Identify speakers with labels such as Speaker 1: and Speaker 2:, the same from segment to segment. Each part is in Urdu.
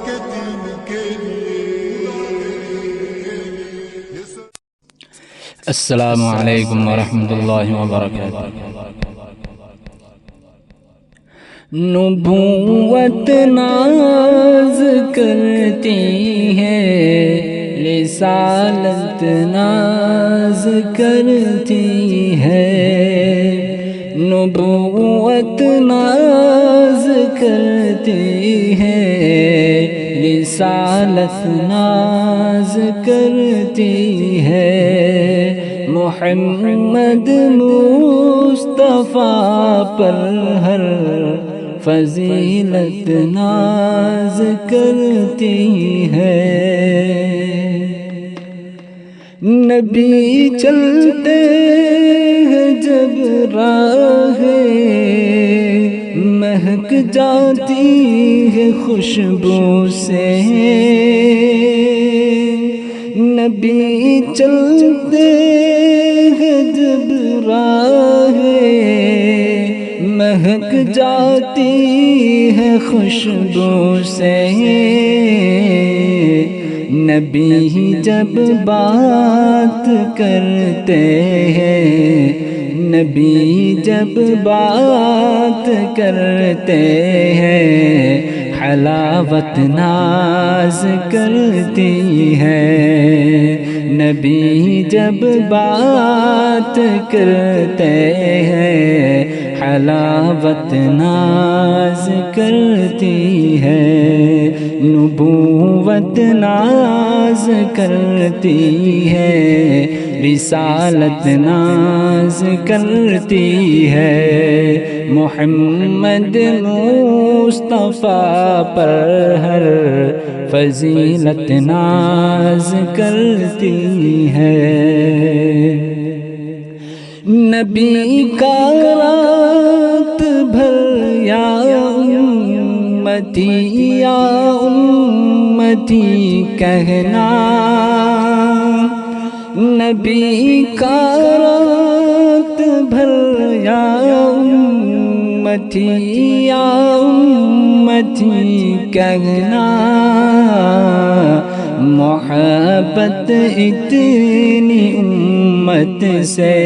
Speaker 1: کے دین کے لیے۔
Speaker 2: السلام علیکم ورحمۃ اللہ وبرکاتہ۔ نبوت ناز کرتی ہے، رسالت ناز کرتی ہے، نبوت ناز کرتی ہے، رسالت ناز کرتی ہے، محمد مصطفیٰ پر ہر فضیلت ناز کرتی ہے۔ نبی چلتے ہیں جب راہ مہک جاتی ہے خوشبو سے، نبی چلتے ہیں جب راہ مہک جاتی ہے خوشبو سے، نبی جب بات کرتے ہیں، نبی جب بات کرتے ہیں، حلاوت ناز کرتی ہے، نبی جب بات کرتے ہیں، حلاوت ناز کرتی ہے، نبوت ناز کرتی ہے، رسالت ناز کرتی ہے، محمد مصطفیٰ پر ہر فضیلت ناز کرتی ہے۔ نبی کا رات بھر یا امتی یا امتی کہنا، نبی کا رات بھر یا امتی یا امتی کہنا، محبت اتنی امت سے،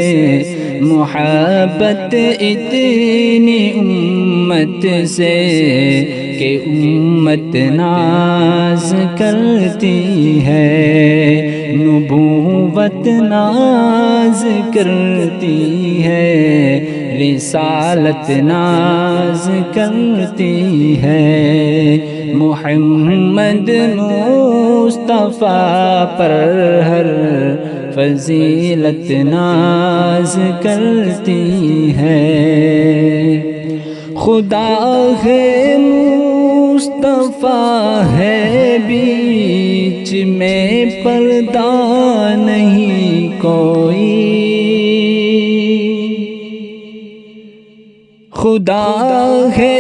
Speaker 2: محبت اتنی امت سے کہ امت ناز کرتی ہے، نبوت ناز کرتی ہے، رسالت ناز کرتی ہے، محمد مصطفیٰ پر ہر فضیلت ناز کرتی ہے، خدا ہے مصطفیٰ ہے بیچ میں پردہ نہیں کوئی، خدا ہے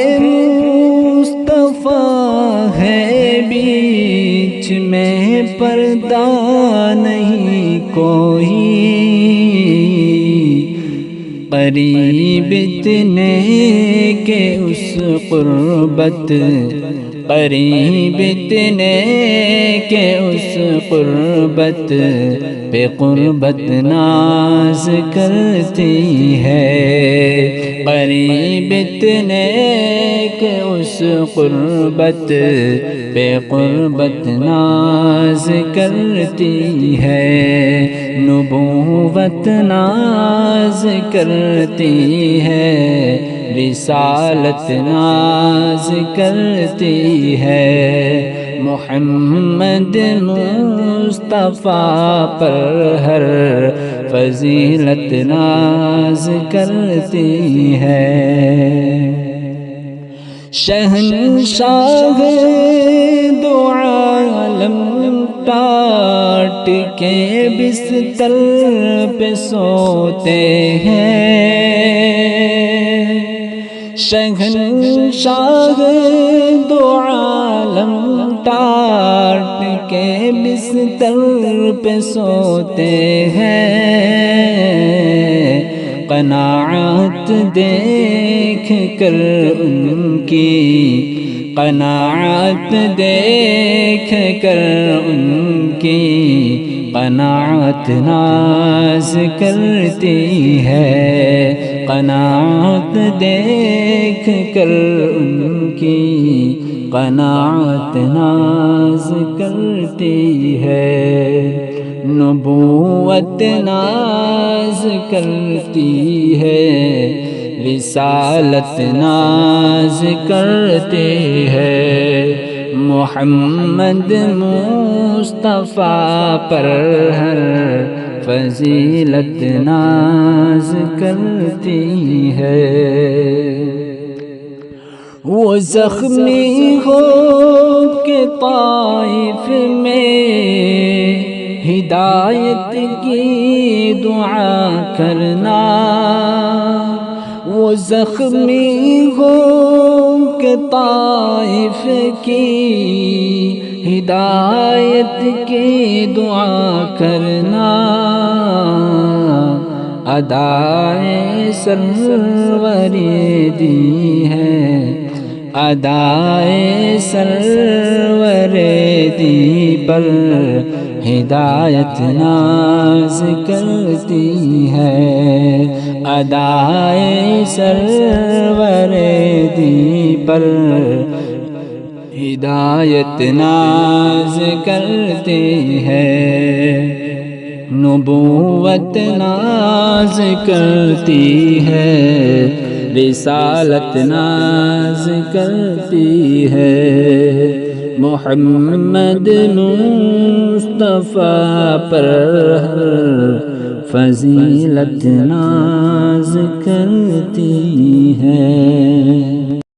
Speaker 2: مصطفیٰ ہے بیچ میں پردہ نہیں کوئی، قریب اتنے کہ اس قربت، قریب اتنے کہ اس قربت پہ قربت ناز کرتی ہے، قریب اتنے کہ اس قربت پہ قربت ناز کرتی ہے، نبوت ناز کرتی ہے، رسالت ناز کرتی ہے، محمد مصطفیٰ پر ہر فضیلت ناز کرتی ہے، شہنشاہ دو عالم ٹاٹ کے بستر پہ سوتے ہیں، شہنشاہ دو عالم ٹاٹ کے بستر پہ سوتے ہیں، قناعت دیکھ کر ان کی قناعت دیکھ کر ان کی قناعت ناز کرتی ہے، قناعت دیکھ کر ان کی قناعت ناز کرتی ہے، نبوت ناز کرتی ہے، رسالت ناز کرتی ہے، محمد مصطفیٰ پر ہر فضیلت ناز کرتی ہے۔ وہ زخمی ہو کے طائف میں ہدایت کی دعا کرنا، وہ زخمی ہو کہ طائف کی ہدایت کی دعا کرنا، ادائے سروری دی ہے، ادائے سرور دی پر ہدایت ناز کرتی ہے، ادائے سرور دی پر ہدایت ناز کرتی ہے، نبوت ناز کرتی ہے، رسالت ناز کرتی ہے، محمد مصطفیٰ پر فضیلت ناز کرتی ہے۔